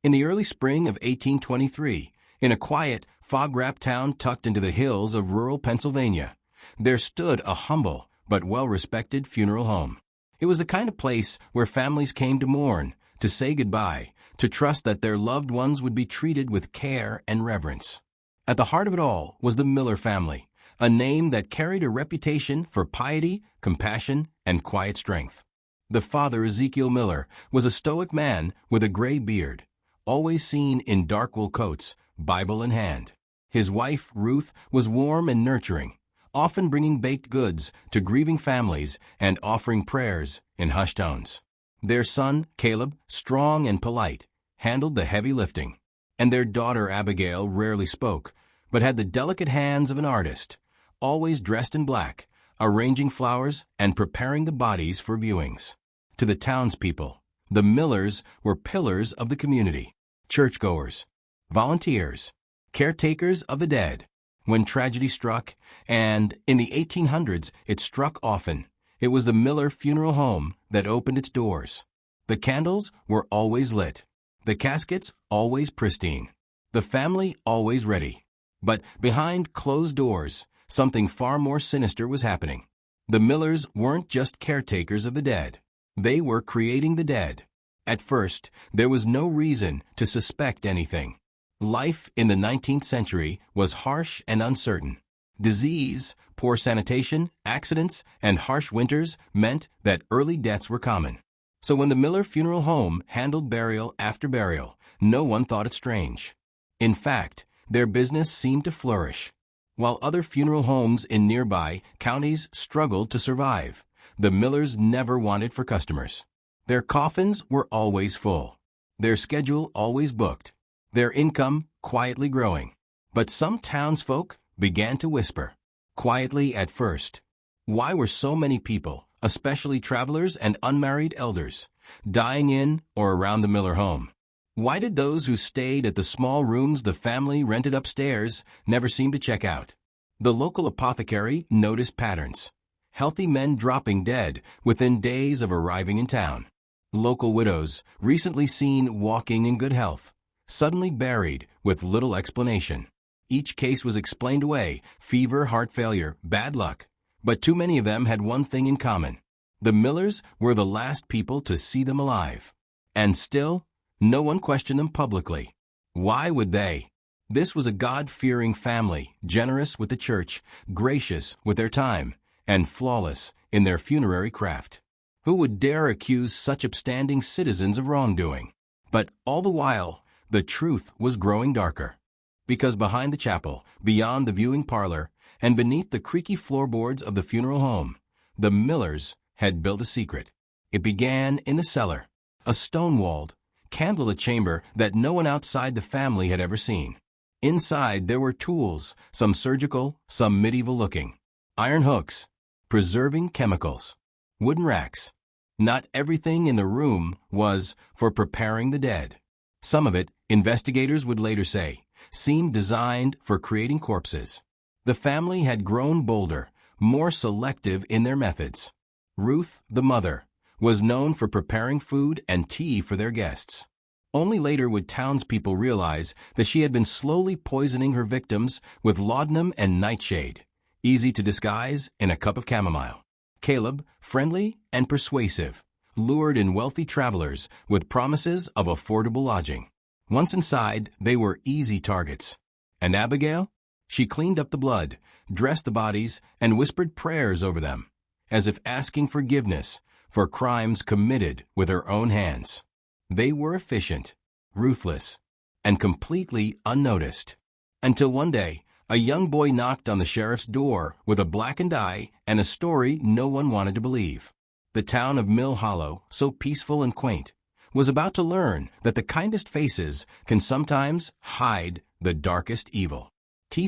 In the early spring of 1823, in a quiet, fog-wrapped town tucked into the hills of rural Pennsylvania, there stood a humble but well-respected funeral home. It was the kind of place where families came to mourn, to say goodbye, to trust that their loved ones would be treated with care and reverence. At the heart of it all was the Miller family, a name that carried a reputation for piety, compassion, and quiet strength. The father, Ezekiel Miller, was a stoic man with a gray beard, always seen in dark wool coats, Bible in hand. His wife, Ruth, was warm and nurturing, often bringing baked goods to grieving families and offering prayers in hushed tones. Their son, Caleb, strong and polite, handled the heavy lifting, and their daughter, Abigail, rarely spoke, but had the delicate hands of an artist, always dressed in black, arranging flowers and preparing the bodies for viewings. To the townspeople, the Millers were pillars of the community, churchgoers, volunteers, caretakers of the dead. When tragedy struck, and in the 1800s it struck often, it was the Miller Funeral Home that opened its doors. The candles were always lit, the caskets always pristine, the family always ready. But behind closed doors, something far more sinister was happening. The Millers weren't just caretakers of the dead. They were creating the dead. At first, there was no reason to suspect anything. Life in the 19th century was harsh and uncertain. Disease, poor sanitation, accidents, and harsh winters meant that early deaths were common. So when the Miller Funeral Home handled burial after burial, no one thought it strange. In fact, their business seemed to flourish. While other funeral homes in nearby counties struggled to survive, the Millers never wanted for customers. Their coffins were always full, their schedule always booked, their income quietly growing. But some townsfolk began to whisper, quietly at first, why were so many people, especially travelers and unmarried elders, dying in or around the Miller home? Why did those who stayed at the small rooms the family rented upstairs never seem to check out? The local apothecary noticed patterns. Healthy men dropping dead within days of arriving in town. Local widows, recently seen walking in good health, suddenly buried with little explanation. Each case was explained away: fever, heart failure, bad luck. But too many of them had one thing in common. The Millers were the last people to see them alive. And still, no one questioned them publicly. Why would they? This was a God-fearing family, generous with the church, gracious with their time, and flawless in their funerary craft. Who would dare accuse such upstanding citizens of wrongdoing? But all the while, the truth was growing darker. Because behind the chapel, beyond the viewing parlor, and beneath the creaky floorboards of the funeral home, the Millers had built a secret. It began in the cellar, a stone-walled, candlelit chamber that no one outside the family had ever seen. Inside there were tools, some surgical, some medieval-looking. Iron hooks, preserving chemicals, wooden racks. Not everything in the room was for preparing the dead. Some of it, investigators would later say, seemed designed for creating corpses. The family had grown bolder, more selective in their methods. Ruth, the mother, was known for preparing food and tea for their guests. Only later would townspeople realize that she had been slowly poisoning her victims with laudanum and nightshade, easy to disguise in a cup of chamomile. Caleb, friendly and persuasive, lured in wealthy travelers with promises of affordable lodging. Once inside, they were easy targets. And Abigail? She cleaned up the blood, dressed the bodies, and whispered prayers over them, as if asking forgiveness for crimes committed with her own hands. They were efficient, ruthless, and completely unnoticed. Until one day, a young boy knocked on the sheriff's door with a blackened eye and a story no one wanted to believe. The town of Mill Hollow, so peaceful and quaint, was about to learn that the kindest faces can sometimes hide the darkest evil.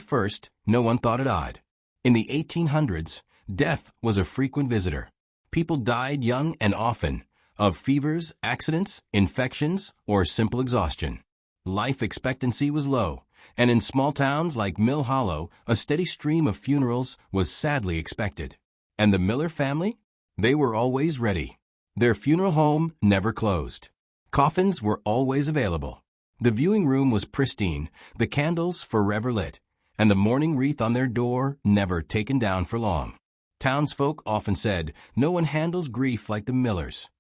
First, no one thought it odd. In the 1800s, death was a frequent visitor. People died young and often, of fevers, accidents, infections, or simple exhaustion. Life expectancy was low, and in small towns like Mill Hollow, a steady stream of funerals was sadly expected. And the Miller family? They were always ready. Their funeral home never closed. Coffins were always available. The viewing room was pristine, the candles forever lit, and the mourning wreath on their door never taken down for long. Townsfolk often said, "No one handles grief like the Millers."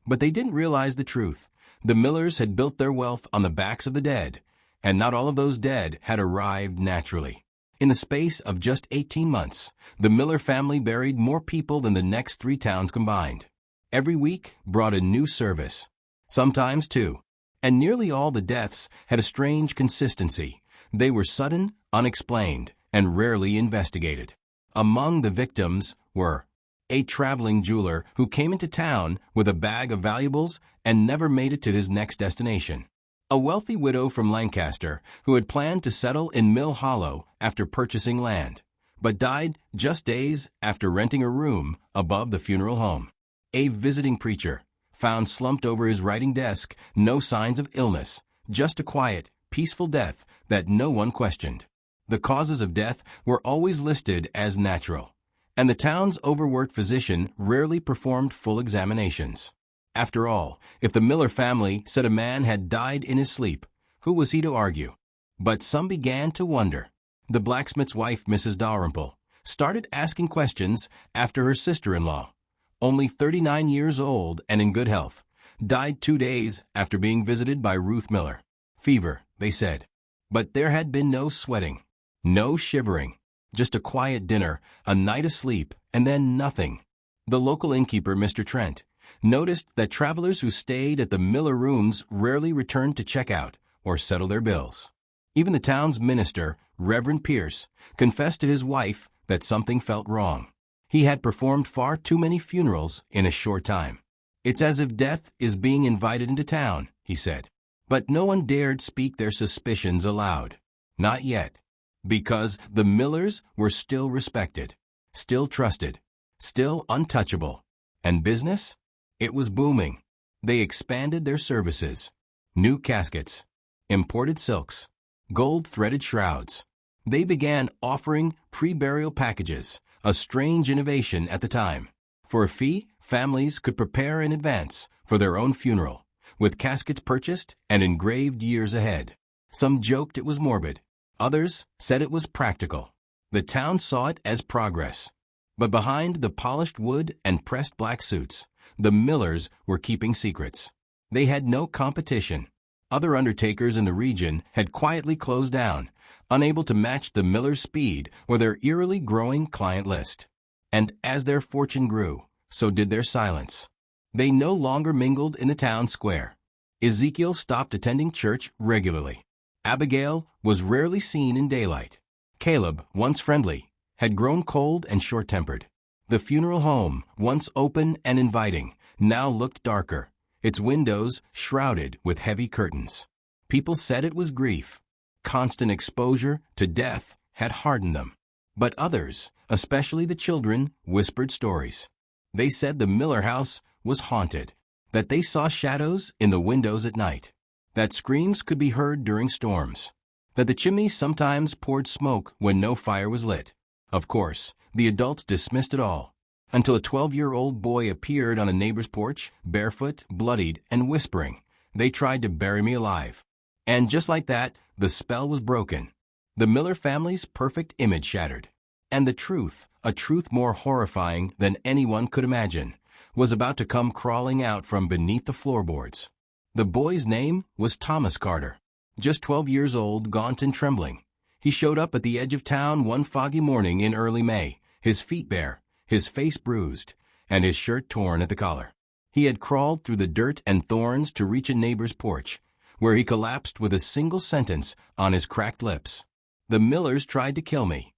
But they didn't realize the truth. The Millers had built their wealth on the backs of the dead, and not all of those dead had arrived naturally. In the space of just 18 months, the Miller family buried more people than the next 3 towns combined. Every week brought a new service, sometimes 2, and nearly all the deaths had a strange consistency. They were sudden, unexplained, and rarely investigated. Among the victims were a traveling jeweler who came into town with a bag of valuables and never made it to his next destination, a wealthy widow from Lancaster who had planned to settle in Mill Hollow after purchasing land, but died just days after renting a room above the funeral home, a visiting preacher found slumped over his writing desk, no signs of illness, just a quiet, peaceful death that no one questioned. The causes of death were always listed as natural, and the town's overworked physician rarely performed full examinations. After all, if the Miller family said a man had died in his sleep, who was he to argue? But some began to wonder. The blacksmith's wife, Mrs. Dalrymple, started asking questions after her sister-in-law, only 39 years old and in good health, died 2 days after being visited by Ruth Miller. Fever, they said. But there had been no sweating, no shivering, just a quiet dinner, a night asleep, and then nothing. The local innkeeper, Mr. Trent, noticed that travelers who stayed at the Miller rooms rarely returned to check out or settle their bills. Even the town's minister, Reverend Pierce, confessed to his wife that something felt wrong. He had performed far too many funerals in a short time. "It's as if death is being invited into town," he said. But no one dared speak their suspicions aloud. Not yet. Because the Millers were still respected, still trusted, still untouchable. And business? It was booming. They expanded their services. New caskets, imported silks, gold-threaded shrouds. They began offering pre-burial packages, a strange innovation at the time. For a fee, families could prepare in advance for their own funeral, with caskets purchased and engraved years ahead. Some joked it was morbid. Others said it was practical. The town saw it as progress. But behind the polished wood and pressed black suits, the Millers were keeping secrets. They had no competition. Other undertakers in the region had quietly closed down, unable to match the Millers' speed or their eerily growing client list. And as their fortune grew, so did their silence. They no longer mingled in the town square. Ezekiel stopped attending church regularly. Abigail was rarely seen in daylight. Caleb, once friendly, had grown cold and short-tempered. The funeral home, once open and inviting, now looked darker, its windows shrouded with heavy curtains. People said it was grief. Constant exposure to death had hardened them. But others, especially the children, whispered stories. They said the Miller house was haunted, that they saw shadows in the windows at night, that screams could be heard during storms, that the chimney sometimes poured smoke when no fire was lit. Of course, the adults dismissed it all, until a 12-year-old boy appeared on a neighbor's porch, barefoot, bloodied, and whispering, "They tried to bury me alive." And just like that, the spell was broken. The Miller family's perfect image shattered. And the truth, a truth more horrifying than anyone could imagine, was about to come crawling out from beneath the floorboards. The boy's name was Thomas Carter. Just 12 years old, gaunt and trembling. He showed up at the edge of town one foggy morning in early May, his feet bare, his face bruised, and his shirt torn at the collar. He had crawled through the dirt and thorns to reach a neighbor's porch, where he collapsed with a single sentence on his cracked lips. "The Millers tried to kill me."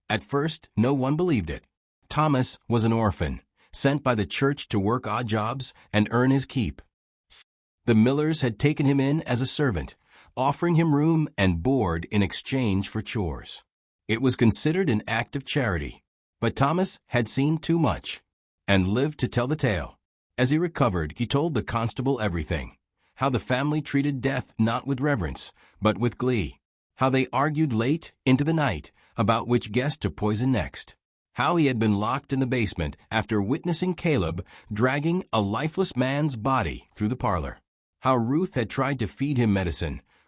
At first, no one believed it. Thomas was an orphan, sent by the church to work odd jobs and earn his keep. The Millers had taken him in as a servant, offering him room and board in exchange for chores. It was considered an act of charity, but Thomas had seen too much and lived to tell the tale. As he recovered, he told the constable everything: how the family treated death not with reverence, but with glee, how they argued late into the night about which guest to poison next, how he had been locked in the basement after witnessing Caleb dragging a lifeless man's body through the parlor, how Ruth had tried to feed him medicine,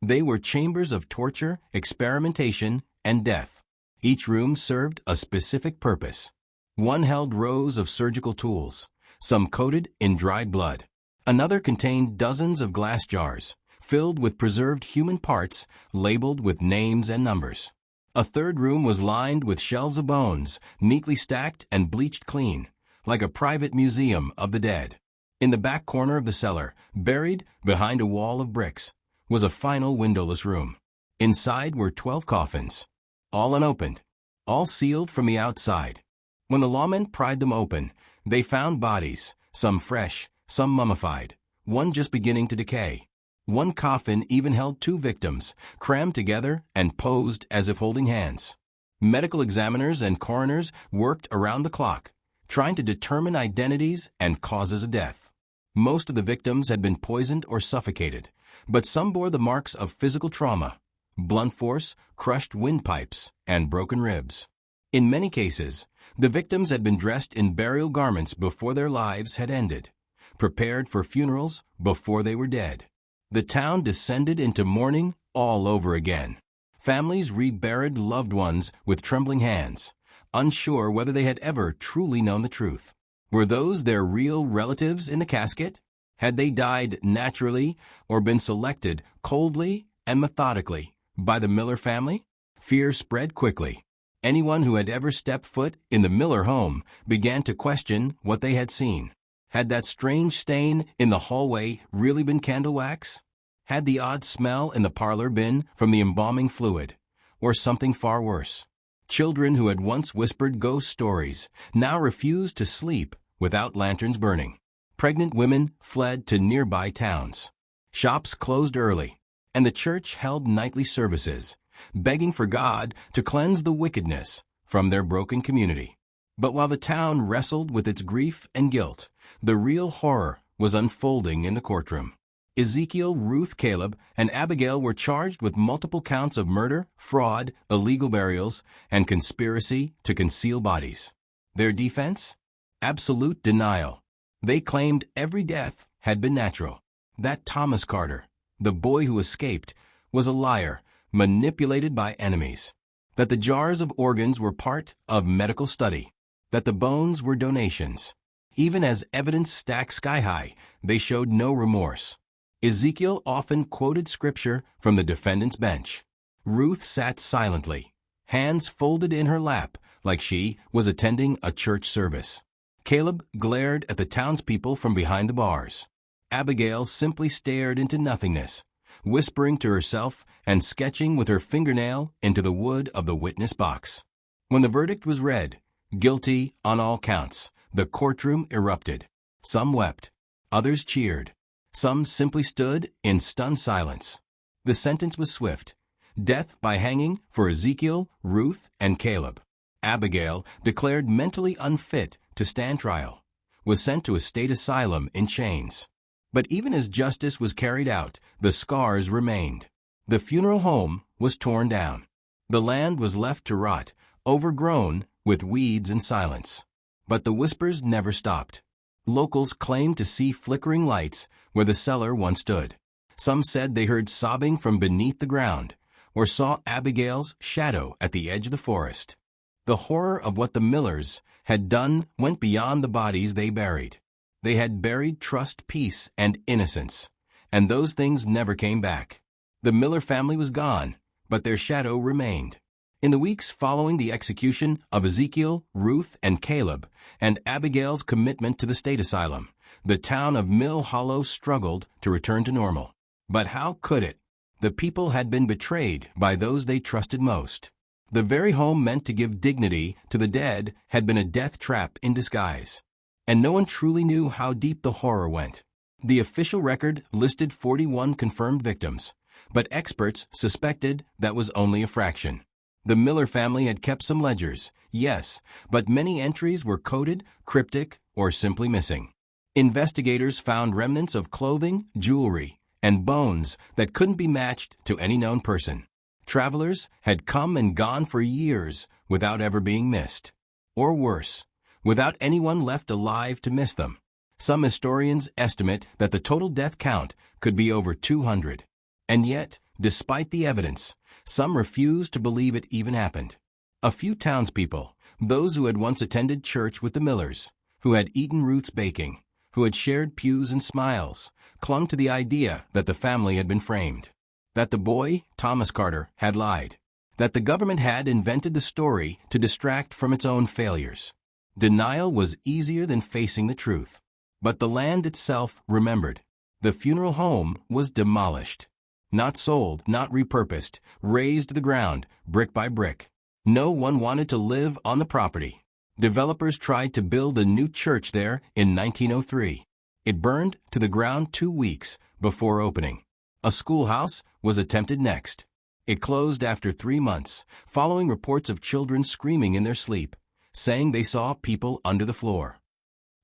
They were chambers of torture, experimentation, and death. Each room served a specific purpose. One held rows of surgical tools, some coated in dried blood. Another contained dozens of glass jars, filled with preserved human parts, labeled with names and numbers. A third room was lined with shelves of bones, neatly stacked and bleached clean, like a private museum of the dead. In the back corner of the cellar, buried behind a wall of bricks, was a final windowless room. Inside were 12 coffins, all unopened, all sealed from the outside. When the lawmen pried them open, they found bodies, some fresh, some mummified, one just beginning to decay. One coffin even held 2 victims, crammed together and posed as if holding hands. Medical examiners and coroners worked around the clock, trying to determine identities and causes of death. Most of the victims had been poisoned or suffocated, but some bore the marks of physical trauma, blunt force, crushed windpipes, and broken ribs. In many cases, the victims had been dressed in burial garments before their lives had ended, prepared for funerals before they were dead. The town descended into mourning all over again. Families reburied loved ones with trembling hands, unsure whether they had ever truly known the truth. Were those their real relatives in the casket? Had they died naturally or been selected coldly and methodically by the Miller family? Fear spread quickly. Anyone who had ever stepped foot in the Miller home began to question what they had seen. Had that strange stain in the hallway really been candle wax? Had the odd smell in the parlor been from the embalming fluid, or something far worse? Children who had once whispered ghost stories now refused to sleep without lanterns burning. Pregnant women fled to nearby towns. Shops closed early, and the church held nightly services, begging for God to cleanse the wickedness from their broken community. But while the town wrestled with its grief and guilt, the real horror was unfolding in the courtroom. Ezekiel, Ruth, Caleb, and Abigail were charged with multiple counts of murder, fraud, illegal burials, and conspiracy to conceal bodies. Their defense? Absolute denial. They claimed every death had been natural. That Thomas Carter, the boy who escaped, was a liar, manipulated by enemies. That the jars of organs were part of medical study. That the bones were donations. Even as evidence stacked sky high, they showed no remorse. Ezekiel often quoted scripture from the defendant's bench. Ruth sat silently, hands folded in her lap like she was attending a church service. Caleb glared at the townspeople from behind the bars. Abigail simply stared into nothingness, whispering to herself and sketching with her fingernail into the wood of the witness box. When the verdict was read, guilty on all counts, the courtroom erupted. Some wept, others cheered. Some simply stood in stunned silence. The sentence was swift: death by hanging for Ezekiel, Ruth, and Caleb. Abigail, declared mentally unfit to stand trial, was sent to a state asylum in chains. But even as justice was carried out, the scars remained. The funeral home was torn down. The land was left to rot, overgrown with weeds and silence. But the whispers never stopped. Locals claimed to see flickering lights where the cellar once stood. Some said they heard sobbing from beneath the ground, or saw Abigail's shadow at the edge of the forest. The horror of what the Millers had done went beyond the bodies they buried. They had buried trust, peace, and innocence, and those things never came back. The Miller family was gone, but their shadow remained. In the weeks following the execution of Ezekiel, Ruth, and Caleb, and Abigail's commitment to the state asylum, the town of Mill Hollow struggled to return to normal. But how could it? The people had been betrayed by those they trusted most. The very home meant to give dignity to the dead had been a death trap in disguise. And no one truly knew how deep the horror went. The official record listed 41 confirmed victims, but experts suspected that was only a fraction. The Miller family had kept some ledgers, yes, but many entries were coded, cryptic, or simply missing. Investigators found remnants of clothing, jewelry, and bones that couldn't be matched to any known person. Travelers had come and gone for years without ever being missed. Or worse, without anyone left alive to miss them. Some historians estimate that the total death count could be over 200. And yet, Despite the evidence, some refused to believe it even happened. A few townspeople, those who had once attended church with the Millers, who had eaten Ruth's baking, who had shared pews and smiles, clung to the idea that the family had been framed, that the boy, Thomas Carter, had lied, that the government had invented the story to distract from its own failures. Denial was easier than facing the truth. But the land itself remembered. The funeral home was demolished. Not sold, not repurposed, razed to the ground, brick by brick. No one wanted to live on the property. Developers tried to build a new church there in 1903. It burned to the ground 2 weeks before opening. A schoolhouse was attempted next. It closed after 3 months, following reports of children screaming in their sleep, saying they saw people under the floor.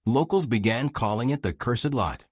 Locals began calling it the cursed lot.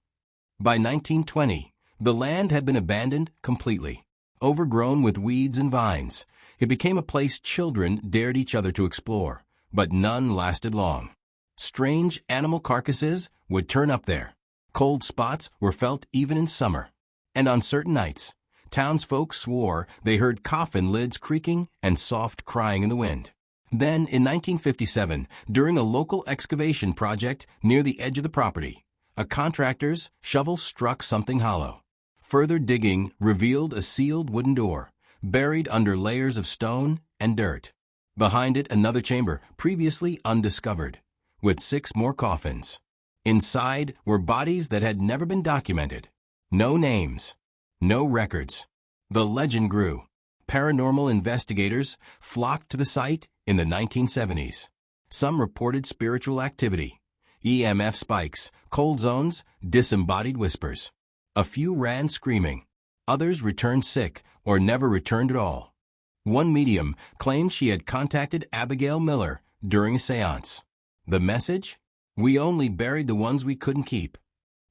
By 1920, the land had been abandoned completely. Overgrown with weeds and vines, it became a place children dared each other to explore, but none lasted long. Strange animal carcasses would turn up there. Cold spots were felt even in summer. And on certain nights, townsfolk swore they heard coffin lids creaking and soft crying in the wind. Then, in 1957, during a local excavation project near the edge of the property, a contractor's shovel struck something hollow. Further digging revealed a sealed wooden door, buried under layers of stone and dirt. Behind it, another chamber, previously undiscovered, with 6 more coffins. Inside were bodies that had never been documented. No names, no records. The legend grew. Paranormal investigators flocked to the site in the 1970s. Some reported spiritual activity, EMF spikes, cold zones, disembodied whispers. A few ran screaming. Others returned sick or never returned at all. One medium claimed she had contacted Abigail Miller during a seance. The message? We only buried the ones we couldn't keep.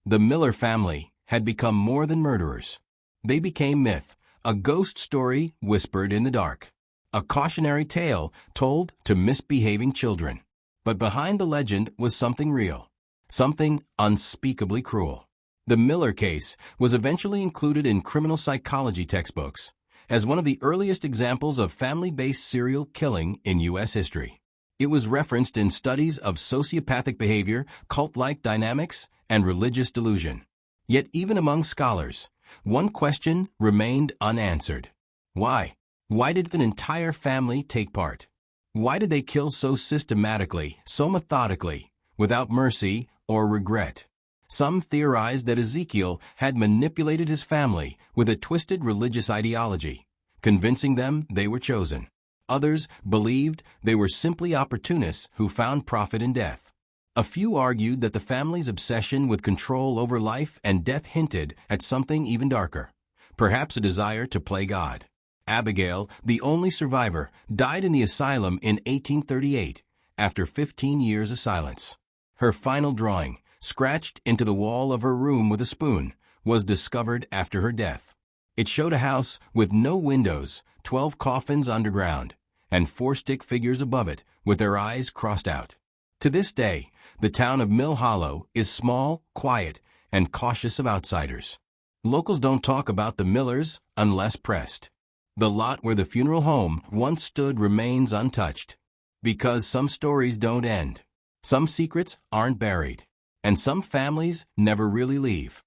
The Miller family had become more than murderers. They became myth, a ghost story whispered in the dark, a cautionary tale told to misbehaving children. But behind the legend was something real, something unspeakably cruel. The Miller case was eventually included in criminal psychology textbooks as one of the earliest examples of family-based serial killing in U.S. history. It was referenced in studies of sociopathic behavior, cult-like dynamics, and religious delusion. Yet even among scholars, one question remained unanswered. Why? Why did an entire family take part? Why did they kill so systematically, so methodically, without mercy or regret? Some theorized that Ezekiel had manipulated his family with a twisted religious ideology, convincing them they were chosen. Others believed they were simply opportunists who found profit in death. A few argued that the family's obsession with control over life and death hinted at something even darker, perhaps a desire to play God. Abigail, the only survivor, died in the asylum in 1838 after 15 years of silence. Her final drawing, scratched into the wall of her room with a spoon, was discovered after her death. It showed a house with no windows, 12 coffins underground, and 4 stick figures above it with their eyes crossed out. To this day, the town of Mill Hollow is small, quiet, and cautious of outsiders. Locals don't talk about the Millers unless pressed. The lot where the funeral home once stood remains untouched. Because some stories don't end. Some secrets aren't buried. And some families never really leave.